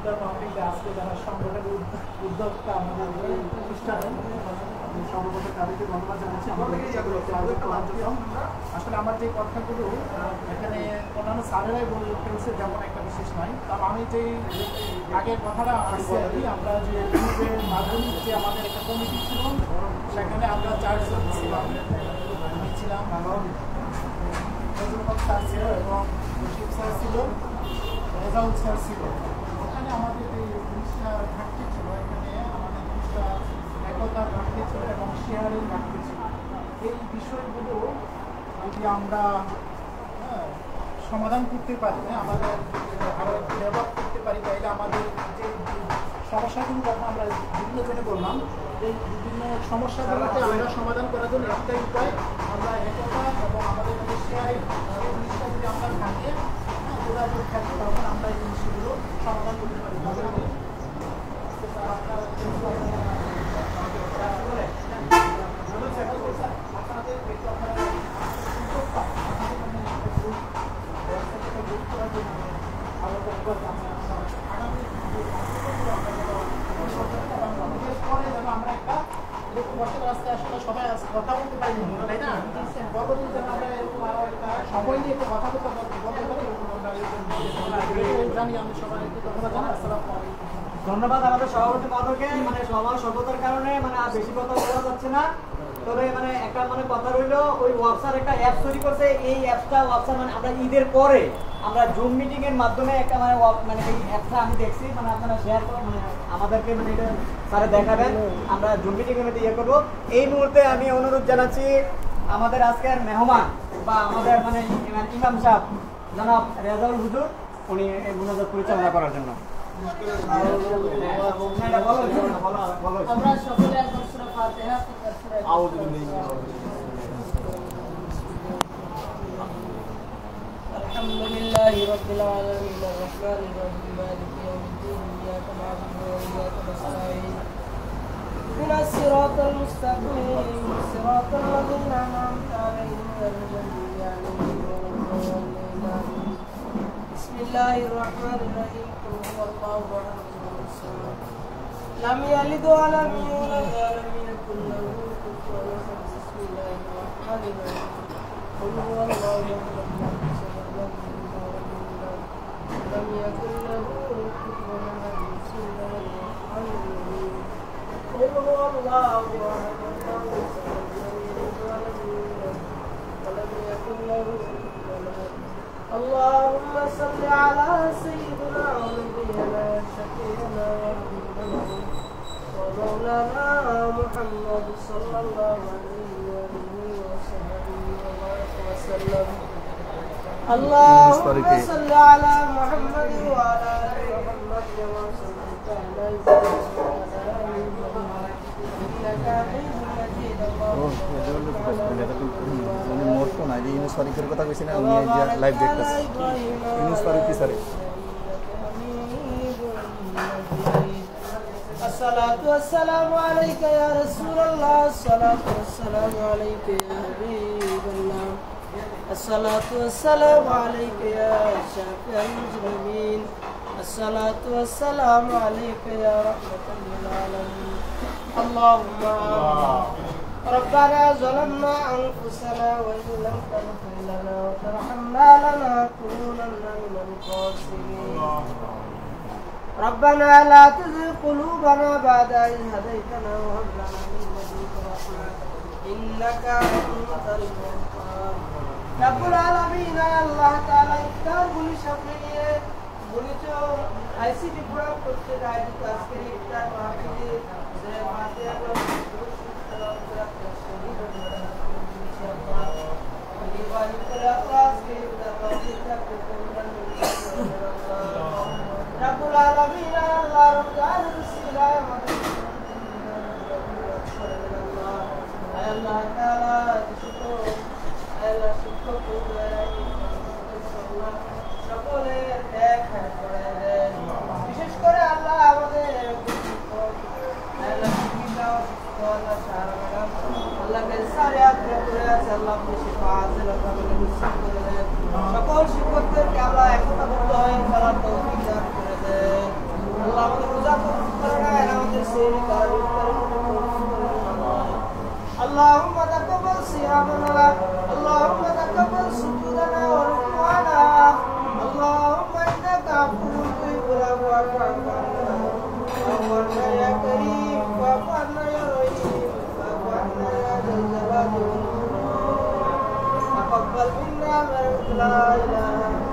ইফতার মাহফিলে আজকে যারা সংগঠনের উদ্যোক্তা আমাদের এই প্রতিষ্ঠানে সর্বপ্রথম তাদেরকে ধন্যবাদ জানাচ্ছি আমাদের আসলে আমার যে কথাগুলো এখানে অন্যান্য স্যারেরাই বলছে যেমন একটা বিশেষ নয়, কারণ আমি যেই আগের কথাটা আসছে আর কি, আমরা যে গ্রুপের মাধ্যমিক যে আমাদের একটা কমিটি ছিল সেখানে আমরা 4 জন ছিলাম। আমি ছিলাম, স্যার ছিল এবং রশিদ স্যার ছিল, রেজাউল স্যার ছিল। ওখানে আমাদের যে জিনিসটা ঘাটতি ছিল, এখানে আমাদের জিনিসটা একতার ঘাটতি ছিল এবং শেয়ারের ঘাটতি ছিল। এই বিষয়গুলো যদি আমরা সমাধান করতে পারি, আমাদের আরও ডেভেলপ করতে পারি, তাইলে আমাদের যে সমস্যাগুলো কথা আমরা বিভিন্ন জনে বললাম, এই বিভিন্ন সমস্যাগুলোকে আমরা সমাধান করার জন্য একটাই উপায়, আমরা একতা এবং আমাদের যে শেয়ারিং সেই জিনিসটা যদি আমরা থাকে, যোগাযোগ থাকে, তখন আমরা এই জিনিসগুলো সমাধান করতে পারি। আমরা একটা বছর আসতে আসলে সবাই কথা বলতে পারি, তাই না? পরবর্তী যেন আমরা এরকম আরো একটা সময় নিয়ে কথা বলতে পারি। জানি আমি সবাইকে ধন্যবাদ জানাই। আসসালামু আলাইকুম। ধন্যবাদ আমাদের সভাপতি মহোদয়কে। মানে সবার স্বল্পতার কারণে মানে আর বেশি কথা বলা যাচ্ছে না, তবে মানে একটা মানে কথা রইলো, ওই ওয়াবসার একটা অ্যাপস তৈরি করছে। এই অ্যাপসটা ওয়াবসার মানে আমরা ঈদের পরে আমরা জুম মিটিং এর মাধ্যমে একটা মানে মানে এই অ্যাপসটা আমি দেখছি, মানে আপনারা শেয়ার করুন, মানে আমাদেরকে মানে এটা স্যারে দেখাবেন, আমরা জুম মিটিং এর মধ্যে ইয়ে করবো। এই মুহূর্তে আমি অনুরোধ জানাচ্ছি আমাদের আজকের মেহমান বা আমাদের মানে ইমাম সাহেব জনাব রেজাউল হুজুর, উনি এই মুনাজাত পরিচালনা করার জন্য। আমরা সকলে একবার সূরা ফাতিহা আউযু বিল্লাহি আলহামদুলিল্লাহি রাব্বিল আলামিন আর-রাহমানির রাহিম মালিকি ইয়াউমিদ্দিন ইয়্যাকা না'বুদু ওয়া ইয়্যাকা নাস্তাঈন ইহদিনাস সিরাতাল মুস্তাকিম সিরাতাল লাযীনা আন'আমতা আলাইহিম গায়রিল মাগদূবি আলাইহিম ওয়ালাদ-দাল্লিন বিসমিল্লাহির রাহমানির রাহিম কুল হুয়াল্লাহু আহাদ لم يلد ولم يولد ولم يكن له كفوا احد بسم الله الرحمن الرحيم قل هو الله احد الله لم يكن له كفوا احد بسم الله الرحمن الرحيم قل هو الله احد الله الصمد لم يلد ولم يولد ولم يكن له كفوا احد اللهم صل على سيدنا ونبينا شفيعنا وحبيبنا ومولانا محمد صلى الله عليه وصحبه وبارك وسلم اللهم صل على محمد وعلى ال محمد كما صليت على ابراهيم وعلى ال ابراهيم انك حميد مجيد اللهم الصلاة والسلام عليك يا رسول الله الصلاة والسلام عليك يا حبيب الله الصلاة والسلام عليك يا شافع المجرمين الصلاة والسلام عليك يا رحمة للعالمين اللهم ربنا ظلمنا أنفسنا وإن لم تغفر لنا وترحمنا لنكونن من الخاسرين ربنا لا تزغ قلوبنا بعد إذ هديتنا وهب لنا من لدنك رحمة إنك أنت الوهاب رب العالمين يا الله تعالى ইফতার গুলি সামনে নিয়ে বলেছ আইসিটি প্রয়োগ করতে আয়োজিত আজকের ইফতার মাহফিলে যে ফাতিহা রব্বুল আলামিন আল্লাহ রমজান রসিলায় আমাদের আল্লাহ তাআলা শিক্ষক সকলে দেখা করে বিশেষ করে আল্লাহ আমাদের সকল শিক্ষকদেরকে আল্লাহ اللهم تقبل صيامنا اللهم تقبل سجودنا وركوعنا اللهم إنك عفو تحب العفو فاعف عنا واعف عنا يا كريم واعف عنا يا رحيم واعف عنا يا ذا الجلال والإكرام تقبل منا من لا إله